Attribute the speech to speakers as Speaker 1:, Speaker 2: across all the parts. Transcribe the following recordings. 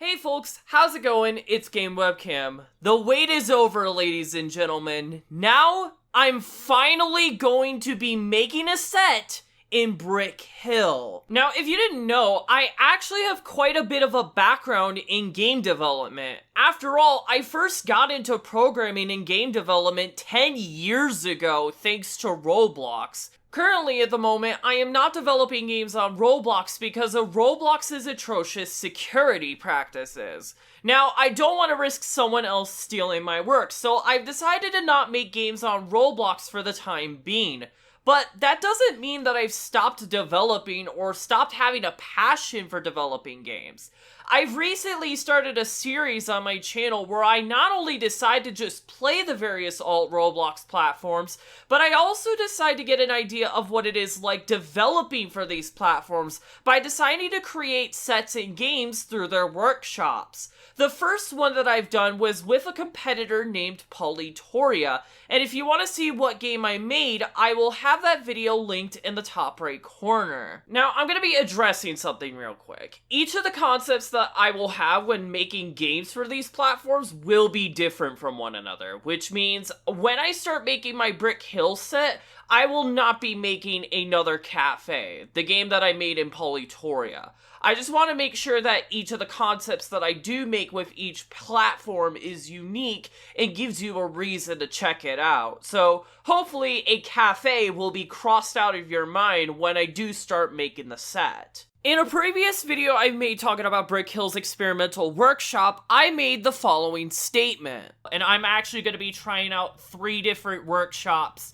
Speaker 1: Hey folks, how's it going? It's Game Webcam. The wait is over, ladies and gentlemen. Now, I'm finally going to be making a set in Brick Hill. Now, if you didn't know, I actually have quite a bit of a background in game development. After all, I first got into programming and game development 10 years ago thanks to Roblox. Currently, at the moment, I am not developing games on Roblox because of Roblox's atrocious security practices. Now, I don't want to risk someone else stealing my work, so I've decided to not make games on Roblox for the time being. But that doesn't mean that I've stopped developing or stopped having a passion for developing games. I've recently started a series on my channel where I not only decide to just play the various alt Roblox platforms, but I also decide to get an idea of what it is like developing for these platforms by deciding to create sets and games through their workshops. The first one that I've done was with a competitor named Polytoria, and if you want to see what game I made, I will have that video linked in the top right corner. Now, I'm going to be addressing something real quick. Each of the concepts that I will have when making games for these platforms will be different from one another, which means when I start making my Brick Hill set, I will not be making another cafe, the game that I made in Polytoria. I just want to make sure that each of the concepts that I do make with each platform is unique and gives you a reason to check it out. So hopefully a cafe will be crossed out of your mind when I do start making the set. In a previous video I made talking about Brick Hill's experimental workshop, I made the following statement. And I'm actually going to be trying out 3 different workshops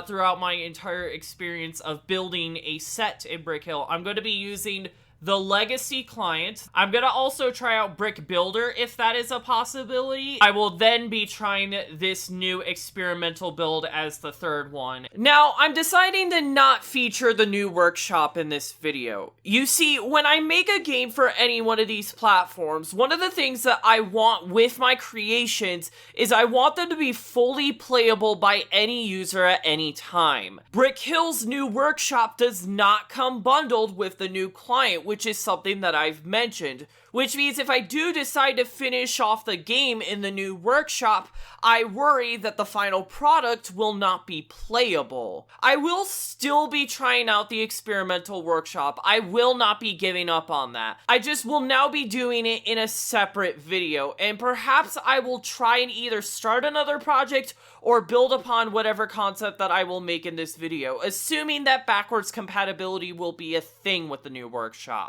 Speaker 1: throughout my entire experience of building a set in Brick Hill. I'm going to be using the Legacy client. I'm gonna also try out BrickBuilder if that is a possibility. I will then be trying this new experimental build as the 3rd one. Now, I'm deciding to not feature the new workshop in this video. You see, when I make a game for any one of these platforms, one of the things that I want with my creations is I want them to be fully playable by any user at any time. Brick Hill's new workshop does not come bundled with the new client, which is something that I've mentioned, which means if I do decide to finish off the game in the new workshop, I worry that the final product will not be playable. I will still be trying out the experimental workshop. I will not be giving up on that. I just will now be doing it in a separate video, and perhaps I will try and either start another project or build upon whatever concept that I will make in this video, assuming that backwards compatibility will be a thing with the new workshop.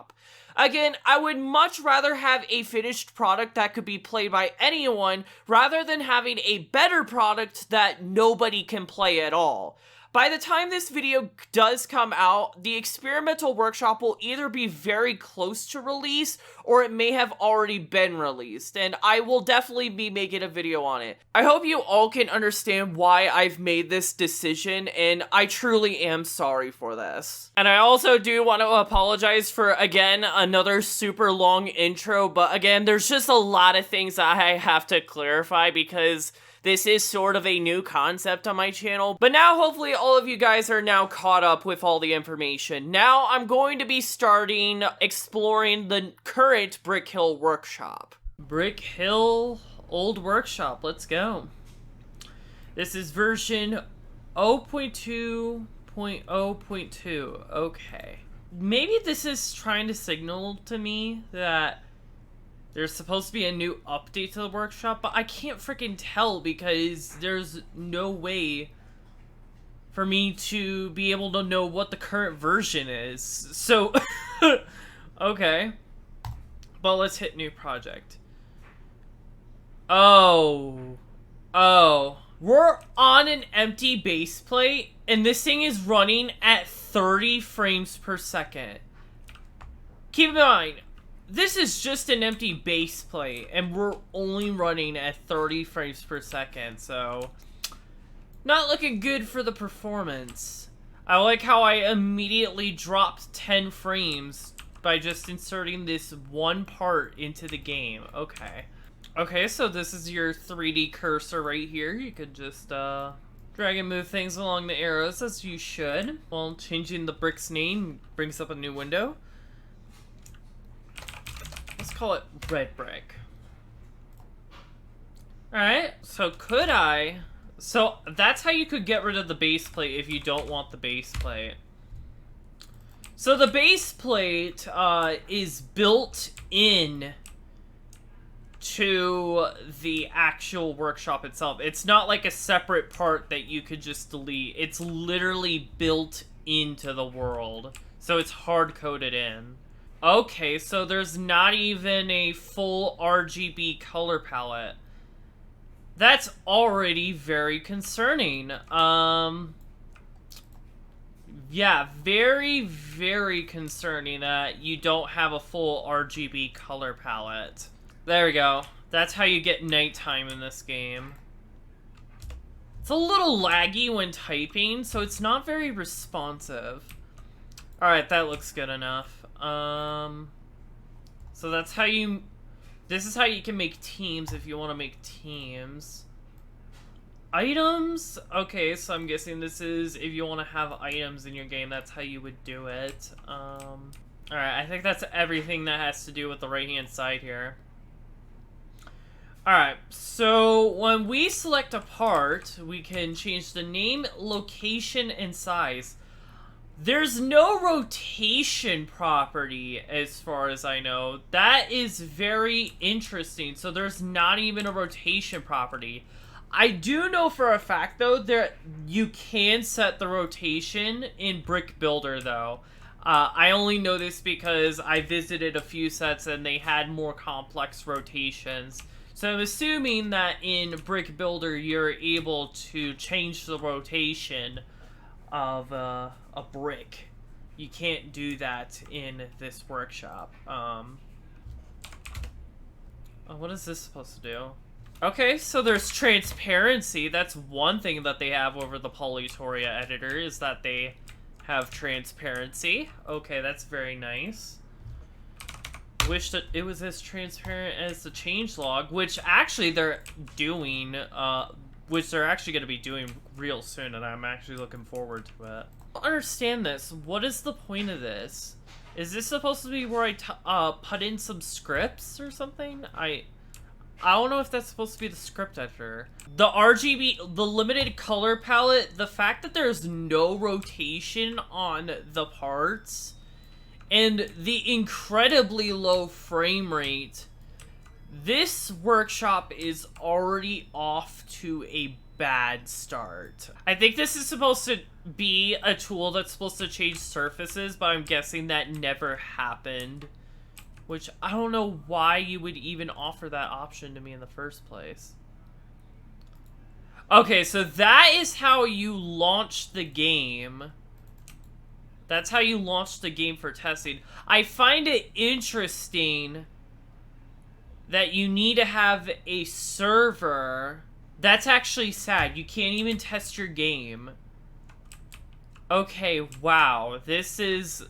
Speaker 1: Again, I would much rather have a finished product that could be played by anyone rather than having a better product that nobody can play at all. By the time this video does come out, the experimental workshop will either be very close to release or it may have already been released, and I will definitely be making a video on it. I hope you all can understand why I've made this decision, and I truly am sorry for this. And I also do want to apologize for, again, another super long intro, but again, there's just a lot of things that I have to clarify because this is sort of a new concept on my channel, but now hopefully all of you guys are now caught up with all the information. Now I'm going to be starting exploring the current Brick Hill workshop. Brick Hill old workshop, let's go. This is version 0.2.0.2, okay. Maybe this is trying to signal to me that there's supposed to be a new update to the workshop, but I can't freaking tell because there's no way for me to be able to know what the current version is. So, okay. But let's hit new project. Oh. We're on an empty base plate, and this thing is running at 30 frames per second. Keep in mind, this is just an empty base plate, and we're only running at 30 frames per second, so not looking good for the performance. I like how I immediately dropped 10 frames by just inserting this one part into the game. Okay. Okay, so this is your 3D cursor right here. You could just drag and move things along the arrows as you should. While changing the brick's name brings up a new window. call it red brick. Alright, so could I... So that's how you could get rid of the base plate if you don't want the base plate. So the base plate is built in to the actual workshop itself. It's not like a separate part that you could just delete. It's literally built into the world. So it's hard-coded in. Okay, so there's not even a full RGB color palette. That's already very concerning. Yeah, very, very concerning that you don't have a full RGB color palette. There we go. That's how you get nighttime in this game. It's a little laggy when typing, so it's not very responsive. Alright, that looks good enough. So that's how you... This is how you can make teams if you want to make teams. Items? Okay, so I'm guessing this is if you want to have items in your game, that's how you would do it. Alright, I think that's everything that has to do with the right-hand side here. Alright, so when we select a part, we can change the name, location, and size. There's no rotation property, as far as I know. That is very interesting. So there's not even a rotation property. I do know for a fact, though, that you can set the rotation in BrickBuilder, though. I only know this because I visited a few sets and they had more complex rotations. So I'm assuming that in BrickBuilder, you're able to change the rotation of a brick. You can't do that in this workshop. What is this supposed to do? Okay, so there's transparency. That's one thing that they have over the Polytoria editor, is that they have transparency. Okay, that's very nice. Wish that it was as transparent as the changelog, which actually they're doing, which they're actually going to be doing real soon, and I'm actually looking forward to it. I don't understand this. What is the point of this? Is this supposed to be where I put in some scripts or something? I don't know if that's supposed to be the script editor. The RGB, the limited color palette, the fact that there's no rotation on the parts, and the incredibly low frame rate, this workshop is already off to a bad start. I think this is supposed to be a tool that's supposed to change surfaces, but I'm guessing that never happened. Which, I don't know why you would even offer that option to me in the first place. Okay, so that is how you launch the game. That's how you launch the game for testing. I find it interesting that you need to have a server. That's actually sad. You can't even test your game. Okay, wow. This is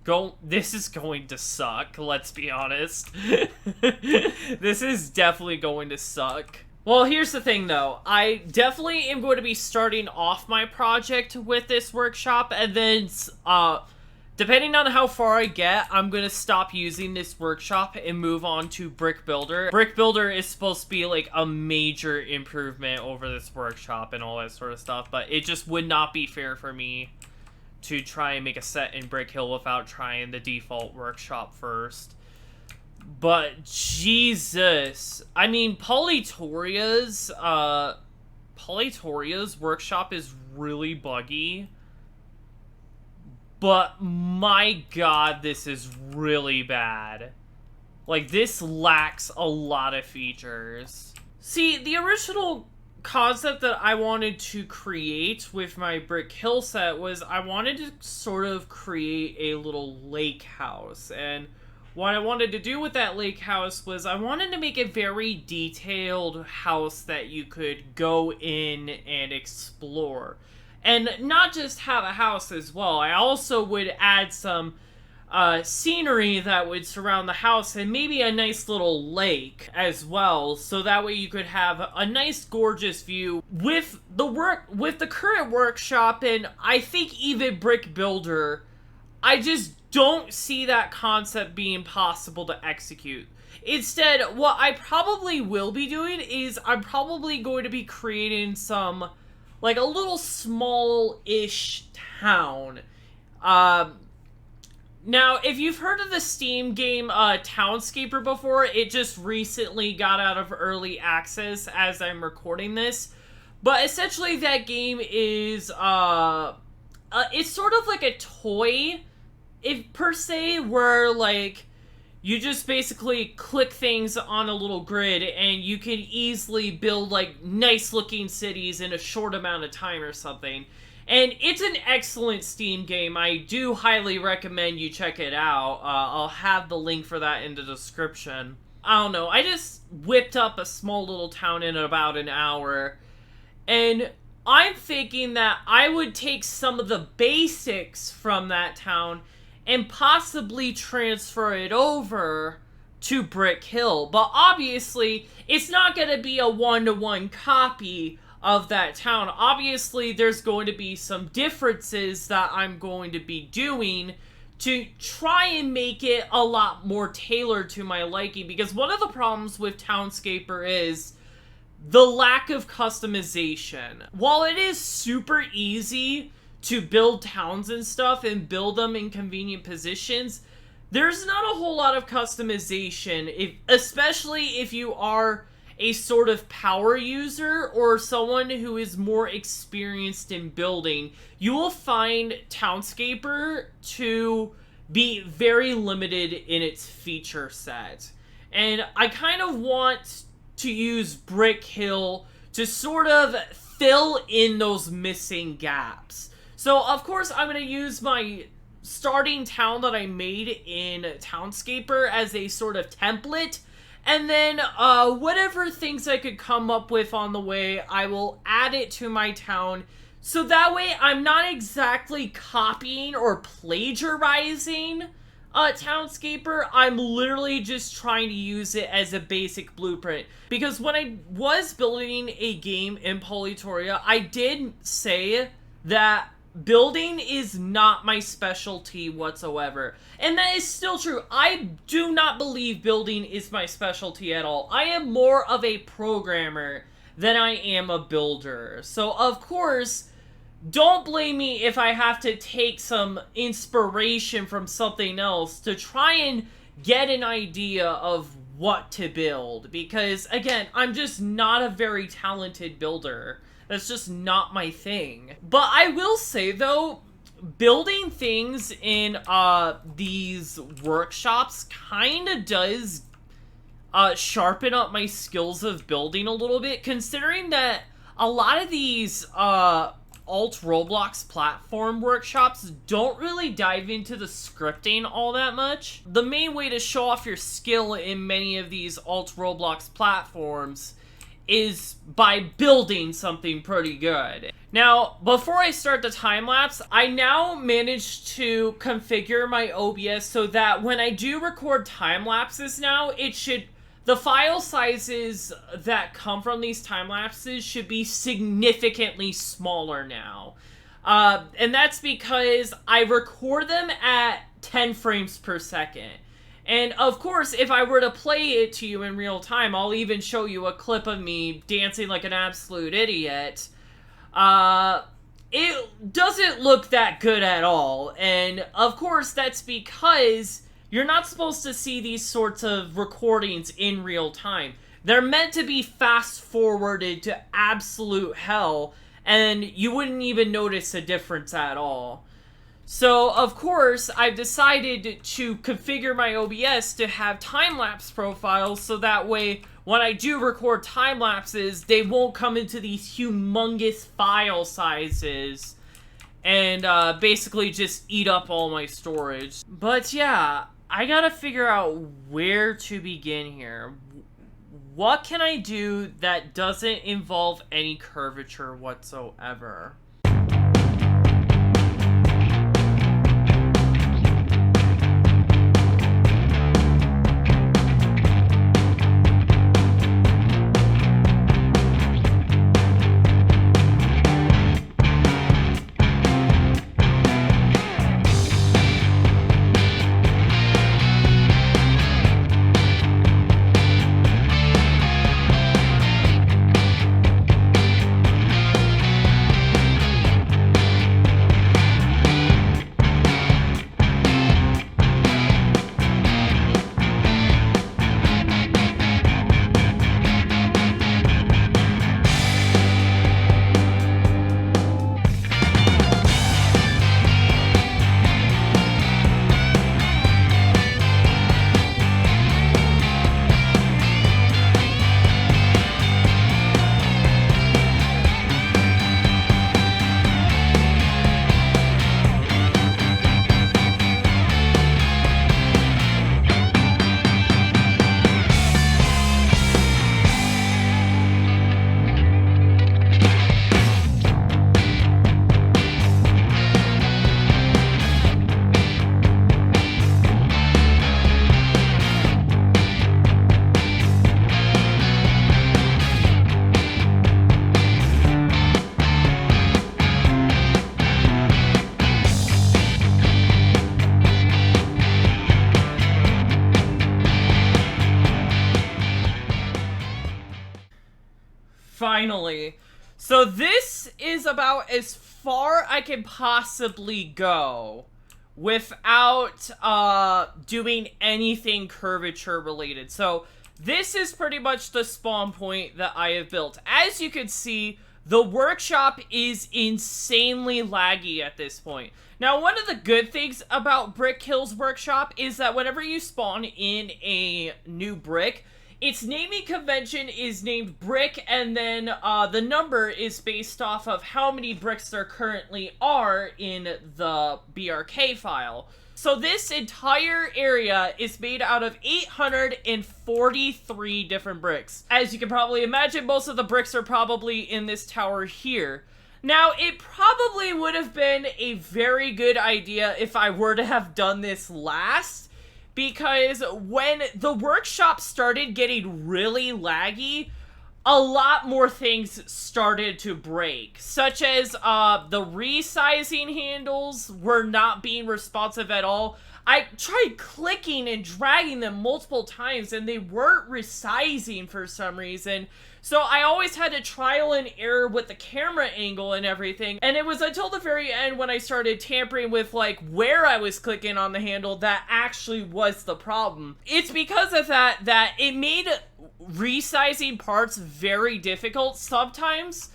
Speaker 1: going to suck, let's be honest. This is definitely going to suck. Well, here's the thing, though. I definitely am going to be starting off my project with this workshop, and then, depending on how far I get, I'm going to stop using this workshop and move on to BrickBuilder. BrickBuilder is supposed to be, like, a major improvement over this workshop and all that sort of stuff, but it just would not be fair for me to try and make a set in Brick Hill without trying the default workshop first. But, Jesus. I mean, Polytoria's workshop is really buggy. But, my God, this is really bad. Like, this lacks a lot of features. See, the original concept that I wanted to create with my Brick Hill set was I wanted to sort of create a little lake house, and what I wanted to do with that lake house was I wanted to make a very detailed house that you could go in and explore, and not just have a house as well. I also would add some scenery that would surround the house, and maybe a nice little lake as well, so that way you could have a nice gorgeous view with the current workshop, and I think even BrickBuilder. I just don't see that concept being possible to execute. Instead, what I probably will be doing is I'm probably going to be creating some, like, a little small-ish town. Now, if you've heard of the Steam game Townscaper before, it just recently got out of early access as I'm recording this. But essentially that game is, it's sort of like a toy, per se, where, like, you just basically click things on a little grid and you can easily build, like, nice-looking cities in a short amount of time or something. And it's an excellent Steam game. I do highly recommend you check it out. I'll have the link for that in the description. I don't know, I just whipped up a small little town in about an hour. And I'm thinking that I would take some of the basics from that town and possibly transfer it over to Brick Hill. But obviously, it's not going to be a one-to-one copy of that town. Obviously, there's going to be some differences that I'm going to be doing to try and make it a lot more tailored to my liking, because one of the problems with Townscaper is the lack of customization. While it is super easy to build towns and stuff and build them in convenient positions, there's not a whole lot of customization, especially if you are a sort of power user or someone who is more experienced in building. You will find Townscaper to be very limited in its feature set. And I kind of want to use Brick Hill to sort of fill in those missing gaps. So, of course, I'm going to use my starting town that I made in Townscaper as a sort of template. And then, whatever things I could come up with on the way, I will add it to my town. So that way, I'm not exactly copying or plagiarizing Townscaper. I'm literally just trying to use it as a basic blueprint. Because when I was building a game in Polytoria, I did say that building is not my specialty whatsoever. And that is still true. I do not believe building is my specialty at all. I am more of a programmer than I am a builder. So, of course, don't blame me if I have to take some inspiration from something else to try and get an idea of what to build. Because, again, I'm just not a very talented builder. That's just not my thing. But I will say, though, building things in these workshops kind of does sharpen up my skills of building a little bit, considering that a lot of these alt Roblox platform workshops don't really dive into the scripting all that much. The main way to show off your skill in many of these alt Roblox platforms is by building something pretty good. Now, before I start the time-lapse, I now managed to configure my OBS so that when I do record time-lapses now, the file sizes that come from these time-lapses should be significantly smaller now. And that's because I record them at 10 frames per second. And, of course, if I were to play it to you in real time, I'll even show you a clip of me dancing like an absolute idiot. It doesn't look that good at all. And, of course, that's because you're not supposed to see these sorts of recordings in real time. They're meant to be fast-forwarded to absolute hell, and you wouldn't even notice a difference at all. So, of course, I've decided to configure my OBS to have time-lapse profiles so that way when I do record time-lapses, they won't come into these humongous file sizes and basically just eat up all my storage. But yeah, I gotta figure out where to begin here. What can I do that doesn't involve any curvature whatsoever? Finally. So this is about as far I can possibly go without doing anything curvature related. So this is pretty much the spawn point that I have built. As you can see, the workshop is insanely laggy at this point. Now, one of the good things about BrickBuilder's workshop is that whenever you spawn in a new brick, its naming convention is named brick, and then the number is based off of how many bricks there currently are in the BRK file. So this entire area is made out of 843 different bricks. As you can probably imagine, most of the bricks are probably in this tower here. Now, it probably would have been a very good idea if I were to have done this last, because when the workshop started getting really laggy, a lot more things started to break, such as the resizing handles were not being responsive at all. I tried clicking and dragging them multiple times and they weren't resizing for some reason. So I always had to trial and error with the camera angle and everything. And it was until the very end when I started tampering with like where I was clicking on the handle that actually was the problem. It's because of that it made resizing parts very difficult sometimes.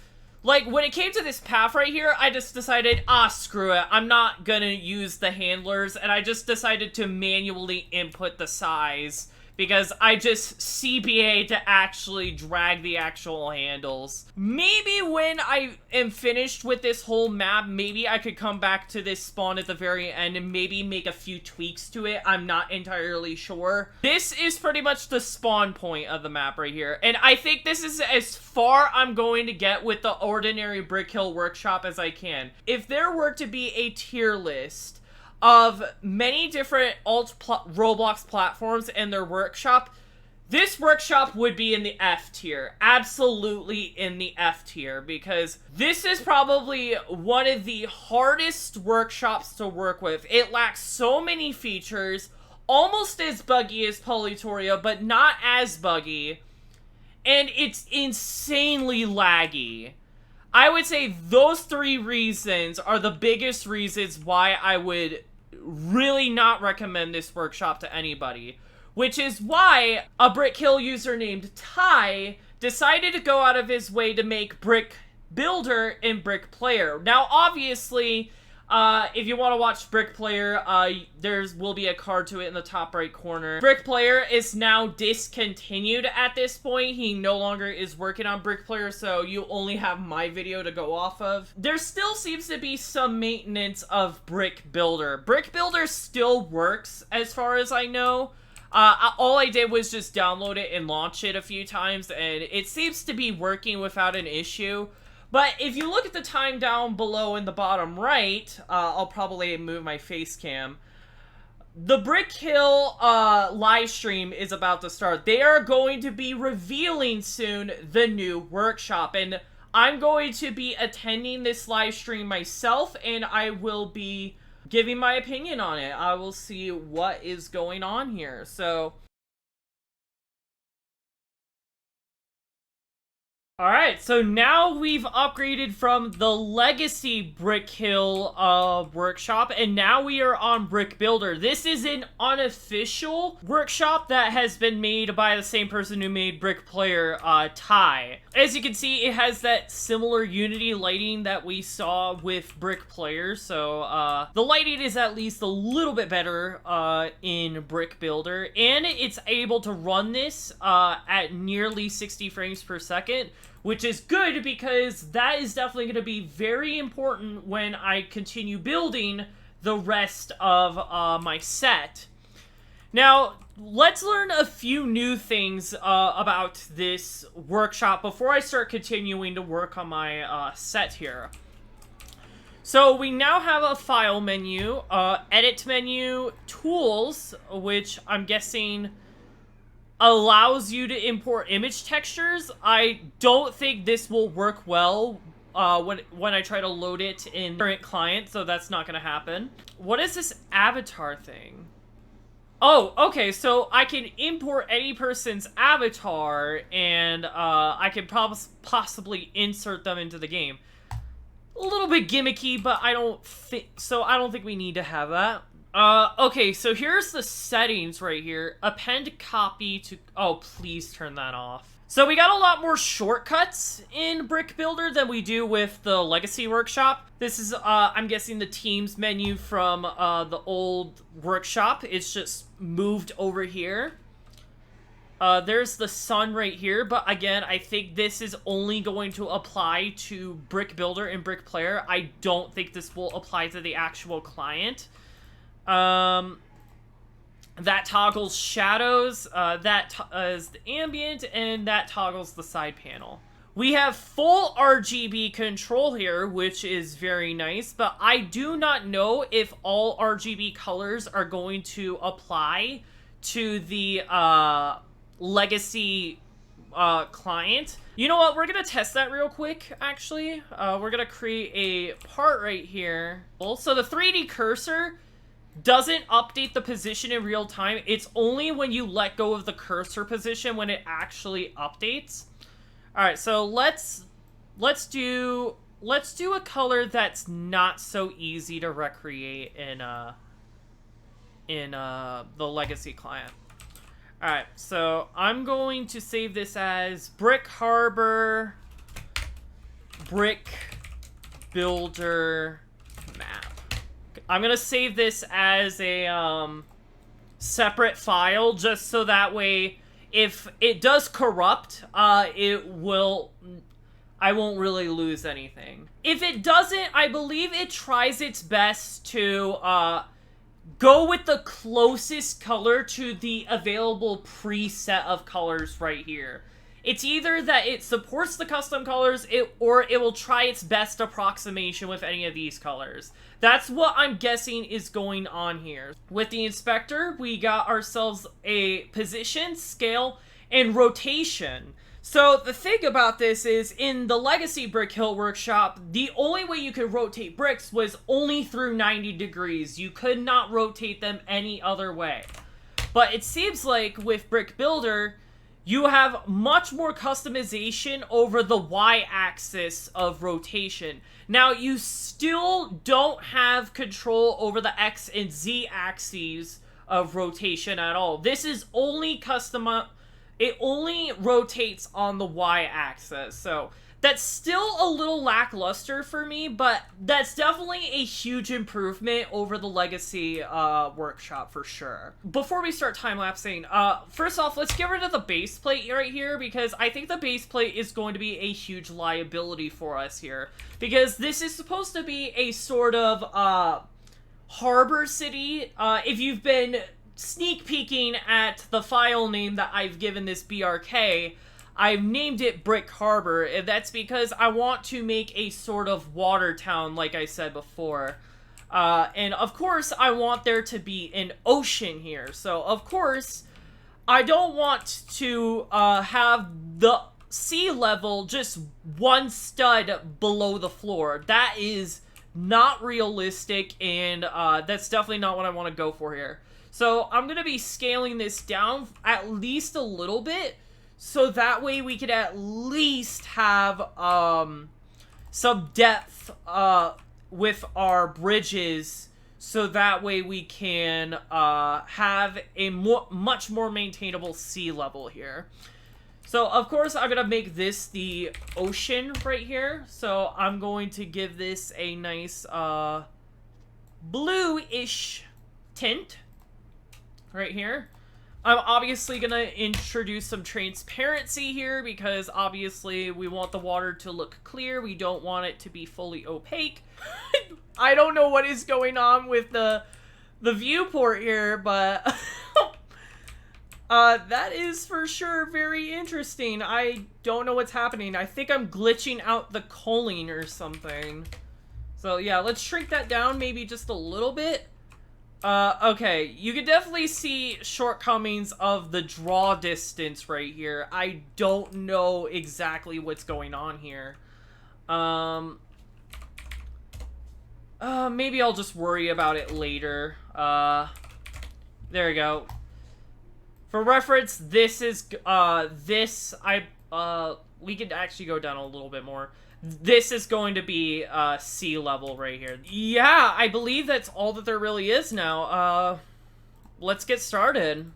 Speaker 1: Like, when it came to this path right here, I just decided, screw it, I'm not gonna use the handlers, and I just decided to manually input the size, because I just CBA'd to actually drag the actual handles. Maybe when I am finished with this whole map, maybe I could come back to this spawn at the very end and maybe make a few tweaks to it. I'm not entirely sure. This is pretty much the spawn point of the map right here. And I think this is as far I'm going to get with the ordinary BrickBuilder workshop as I can. If there were to be a tier list of many different Roblox platforms and their workshop, this workshop would be in the F tier. Absolutely in the F tier, because this is probably one of the hardest workshops to work with. It lacks so many features, almost as buggy as Polytoria, but not as buggy, and it's insanely laggy. I would say those three reasons are the biggest reasons why I would really not recommend this workshop to anybody. Which is why a BrickBuilder user named Ty decided to go out of his way to make BrickBuilder and BrickPlayer. Now, obviously, if you want to watch BrickPlayer, there will be a card to it in the top right corner. BrickPlayer is now discontinued at this point. He no longer is working on BrickPlayer, so you only have my video to go off of. There still seems to be some maintenance of BrickBuilder. BrickBuilder still works, as far as I know. All I did was just download it and launch it a few times, and it seems to be working without an issue. But if you look at the time down below in the bottom right, I'll probably move my face cam. The BrickBuilder live stream is about to start. They are going to be revealing soon the new workshop, and I'm going to be attending this live stream myself, and I will be giving my opinion on it. I will see what is going on here. So alright, so now we've upgraded from the legacy BrickBuilder workshop, and now we are on BrickBuilder. This is an unofficial workshop that has been made by the same person who made BrickPlayer, Ty. As you can see, it has that similar Unity lighting that we saw with BrickPlayer, so the lighting is at least a little bit better in BrickBuilder, and it's able to run this at nearly 60 frames per second. Which is good, because that is definitely going to be very important when I continue building the rest of my set. Now, let's learn a few new things about this workshop before I start continuing to work on my set here. So we now have a file menu, edit menu, tools, which I'm guessing allows you to import image textures. I don't think this will work well when I try to load it in current client, so that's not gonna happen. What is this avatar thing? Oh, okay, so I can import any person's avatar, and I can possibly insert them into the game. A little bit gimmicky, but I don't think we need to have that. Okay, so here's the settings right here. Append copy to... Oh, please turn that off. So we got a lot more shortcuts in BrickBuilder than we do with the Legacy Workshop. This is, I'm guessing, the Teams menu from the old Workshop. It's just moved over here. There's the sun right here, but again, I think this is only going to apply to BrickBuilder and BrickPlayer. I don't think this will apply to the actual client. That toggles shadows, that is the ambient, and that toggles the side panel. We have full RGB control here, which is very nice, but I do not know if all RGB colors are going to apply to the Legacy client. You know what? We're gonna test that real quick, actually. We're gonna create a part right here. So the 3D cursor doesn't update the position in real time. It's only when you let go of the cursor position when it actually updates. All right, so let's do a color that's not so easy to recreate in the Legacy client. All right, so I'm going to save this as Brick Harbor Brick Builder map. I'm gonna save this as a separate file, just so that way, if it does corrupt, I won't really lose anything. If it doesn't, I believe it tries its best to go with the closest color to the available preset of colors right here. It's either that it supports the custom colors, or it will try its best approximation with any of these colors. That's what I'm guessing is going on here. With the inspector, we got ourselves a position, scale, and rotation. So the thing about this is, in the Legacy Brick Hill Workshop, the only way you could rotate bricks was only through 90 degrees. You could not rotate them any other way. But it seems like with BrickBuilder, you have much more customization over the y-axis of rotation. Now, you still don't have control over the x and z axes of rotation at all. This is only it only rotates on the y-axis, so that's still a little lackluster for me, but that's definitely a huge improvement over the Legacy Workshop for sure. Before we start time-lapsing, first off, let's get rid of the base plate right here, because I think the base plate is going to be a huge liability for us here. Because this is supposed to be a sort of harbor city. If you've been sneak peeking at the file name that I've given this BRK, I've named it Brick Harbor, and that's because I want to make a sort of water town, like I said before. And of course, I want there to be an ocean here. So, of course, I don't want to have the sea level just one stud below the floor. That is not realistic, and that's definitely not what I want to go for here. So, I'm going to be scaling this down at least a little bit, so that way we could at least have some depth with our bridges, so that way we can have a much more maintainable sea level here. So, of course, I'm going to make this the ocean right here. So, I'm going to give this a nice bluish tint right here. I'm obviously going to introduce some transparency here, because obviously we want the water to look clear. We don't want it to be fully opaque. I don't know what is going on with the viewport here, but that is for sure very interesting. I don't know what's happening. I think I'm glitching out the culling or something. So yeah, let's shrink that down maybe just a little bit. Okay, you can definitely see shortcomings of the draw distance right here. I don't know exactly what's going on here. Maybe I'll just worry about it later. There we go. For reference, this is, we could actually go down a little bit more. This is going to be, sea level right here. Yeah, I believe that's all that there really is now. Let's get started.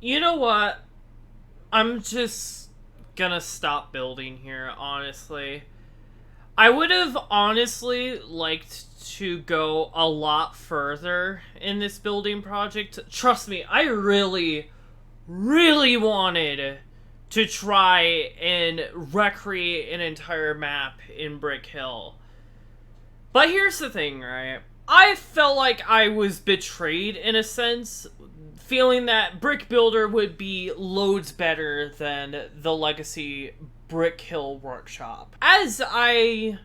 Speaker 1: You know what? I'm just gonna stop building here, honestly. I would have honestly liked to go a lot further in this building project. Trust me, I really, really wanted to try and recreate an entire map in Brick Hill. But here's the thing, right? I felt like I was betrayed in a sense, feeling that BrickBuilder would be loads better than the legacy Brick Hill workshop. As I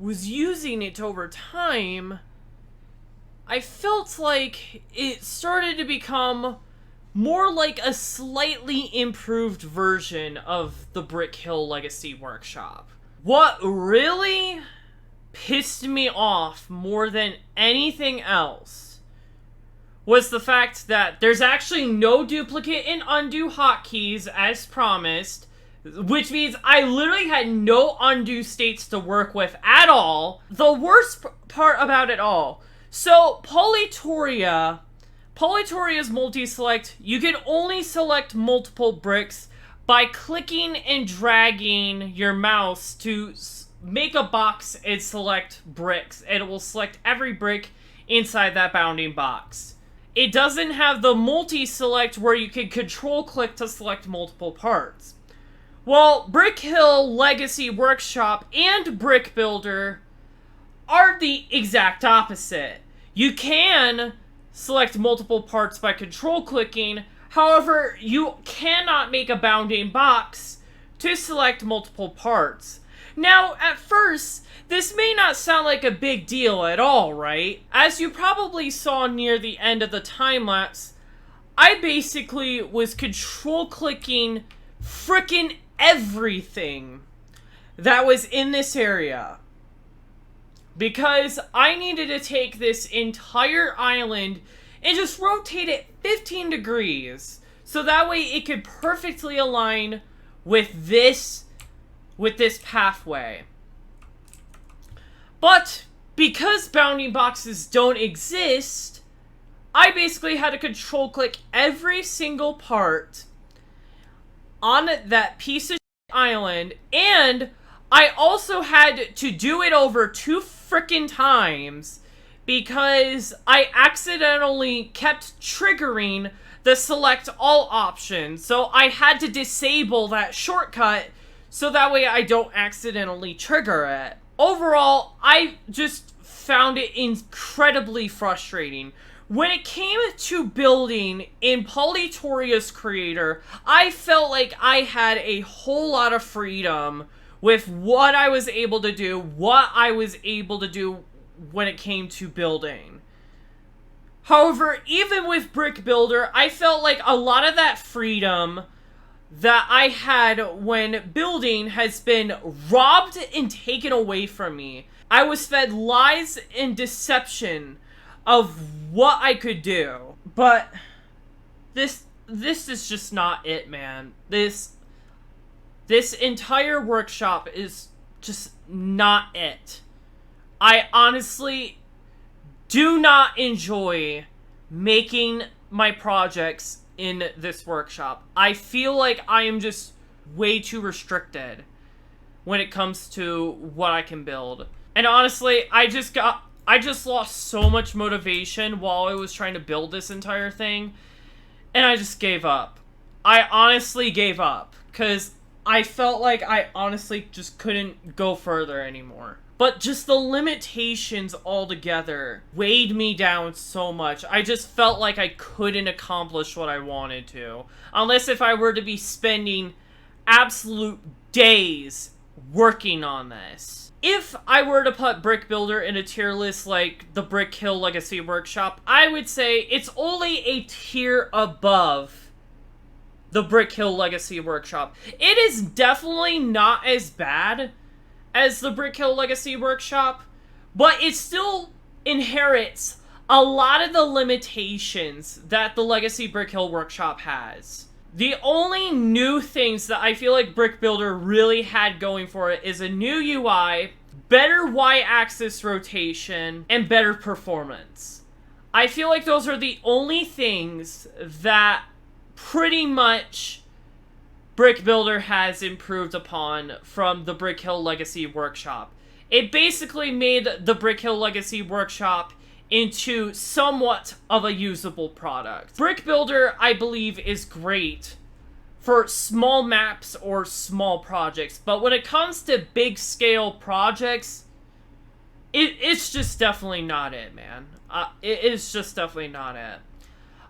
Speaker 1: was using it over time, I felt like it started to become more like a slightly improved version of the Brick Hill legacy workshop. What really pissed me off more than anything else was the fact that there's actually no duplicate and undo hotkeys as promised, which means I literally had no undo states to work with at all. The worst part about it all, so Polytoria's multi-select, you can only select multiple bricks by clicking and dragging your mouse to make a box and select bricks, and it will select every brick inside that bounding box. It doesn't have the multi-select where you can control-click to select multiple parts. Well, Brick Hill Legacy Workshop and BrickBuilder are the exact opposite. You can select multiple parts by control-clicking, however, you cannot make a bounding box to select multiple parts. Now, at first, this may not sound like a big deal at all, right? As you probably saw near the end of the time-lapse, I basically was control-clicking frickin' everything that was in this area, because I needed to take this entire island and just rotate it 15 degrees, so that way it could perfectly align with this pathway. But because bounding boxes don't exist, I basically had to control click every single part on that piece of island, and I also had to do it over 2 frickin' times because I accidentally kept triggering the select all option. So I had to disable that shortcut so that way I don't accidentally trigger it. Overall, I just found it incredibly frustrating. When it came to building in Polytoria's Creator, I felt like I had a whole lot of freedom with what I was able to do, when it came to building. However, even with BrickBuilder, I felt like a lot of that freedom that I had when building has been robbed and taken away from me. I was fed lies and deception of what I could do. But this is just not it, man. This entire workshop is just not it. I honestly do not enjoy making my projects in this workshop. I feel like I am just way too restricted when it comes to what I can build. And honestly, I just lost so much motivation while I was trying to build this entire thing, and I just gave up. I honestly gave up, because I felt like I honestly just couldn't go further anymore. But just the limitations altogether weighed me down so much. I just felt like I couldn't accomplish what I wanted to. Unless if I were to be spending absolute days working on this. If I were to put BrickBuilder in a tier list like the Brick Hill Legacy Workshop, I would say it's only a tier above the Brick Hill Legacy Workshop. It is definitely not as bad as the Brick Hill Legacy Workshop, but it still inherits a lot of the limitations that the Legacy Brick Hill Workshop has. The only new things that I feel like BrickBuilder really had going for it is a new UI, better Y-axis rotation, and better performance. I feel like those are the only things that pretty much BrickBuilder has improved upon from the Brick Hill Legacy Workshop. It basically made the Brick Hill Legacy Workshop into somewhat of a usable product. BrickBuilder, I believe, is great for small maps or small projects, but when it comes to big scale projects, it's just definitely not it, man. It is just definitely not it.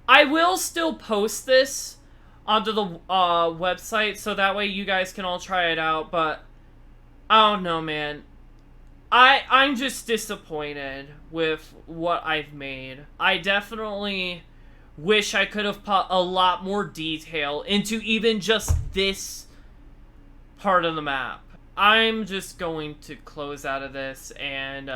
Speaker 1: I will still post this onto the website, so that way you guys can all try it out, but I don't know, man. I'm just disappointed with what I've made. I definitely wish I could have put a lot more detail into even just this part of the map. I'm just going to close out of this and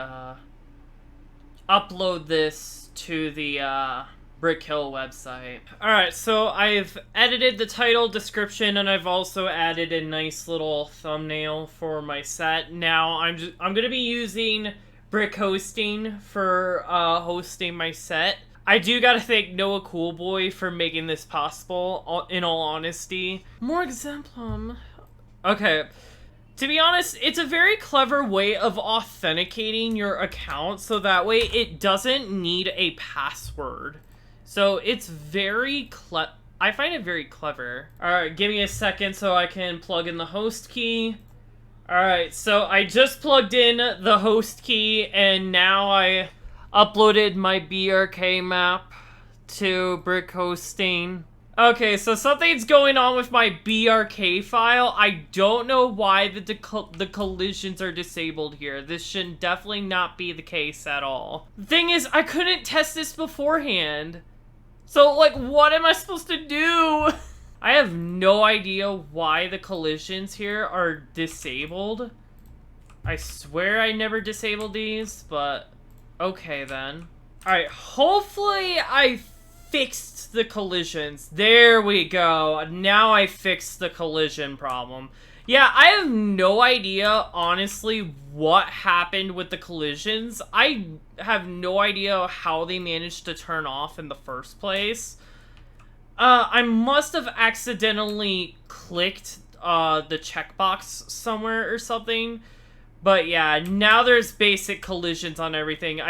Speaker 1: upload this to the Brick Hill website. Alright, so I've edited the title, description, and I've also added a nice little thumbnail for my set. Now, I'm gonna be using Brick Hosting for hosting my set. I do gotta thank Noah Coolboy for making this possible, in all honesty. More exemplum. Okay. To be honest, it's a very clever way of authenticating your account, so that way it doesn't need a password. So it's very I find it very clever. Alright, give me a second so I can plug in the host key. Alright, so I just plugged in the host key, and now I uploaded my BRK map to Brick Hosting. Okay, so something's going on with my BRK file. I don't know why the collisions are disabled here. This should definitely not be the case at all. The thing is, I couldn't test this beforehand. So, like, what am I supposed to do? I have no idea why the collisions here are disabled. I swear I never disabled these, but okay then. Alright, hopefully I fixed the collisions. There we go. Now I fixed the collision problem. Yeah, I have no idea, honestly, what happened with the collisions. I have no idea how they managed to turn off in the first place. I must have accidentally clicked the checkbox somewhere or something. But yeah, now there's basic collisions on everything.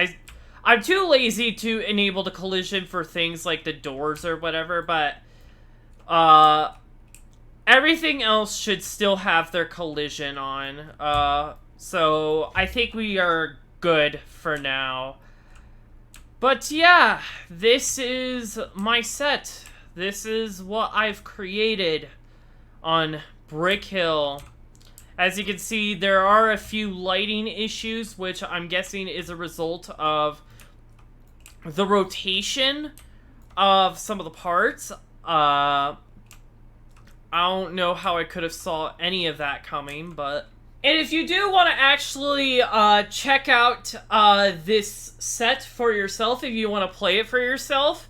Speaker 1: I'm too lazy to enable the collision for things like the doors or whatever, but everything else should still have their collision on. So I think we are good for now. But yeah, this is my set. This is what I've created on Brick Hill. As you can see, there are a few lighting issues, which I'm guessing is a result of the rotation of some of the parts. I don't know how I could have saw any of that coming, but... And if you do want to actually check out this set for yourself, if you want to play it for yourself,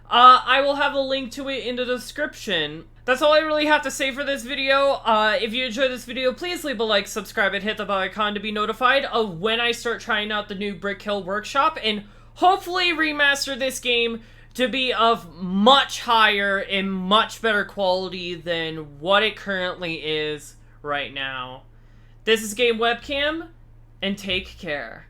Speaker 1: I will have a link to it in the description. That's all I really have to say for this video. If you enjoyed this video, please leave a like, subscribe, and hit the bell icon to be notified of when I start trying out the new Brick Hill Workshop, and hopefully remaster this game to be of much higher and much better quality than what it currently is right now. This is Game Webcam, and take care.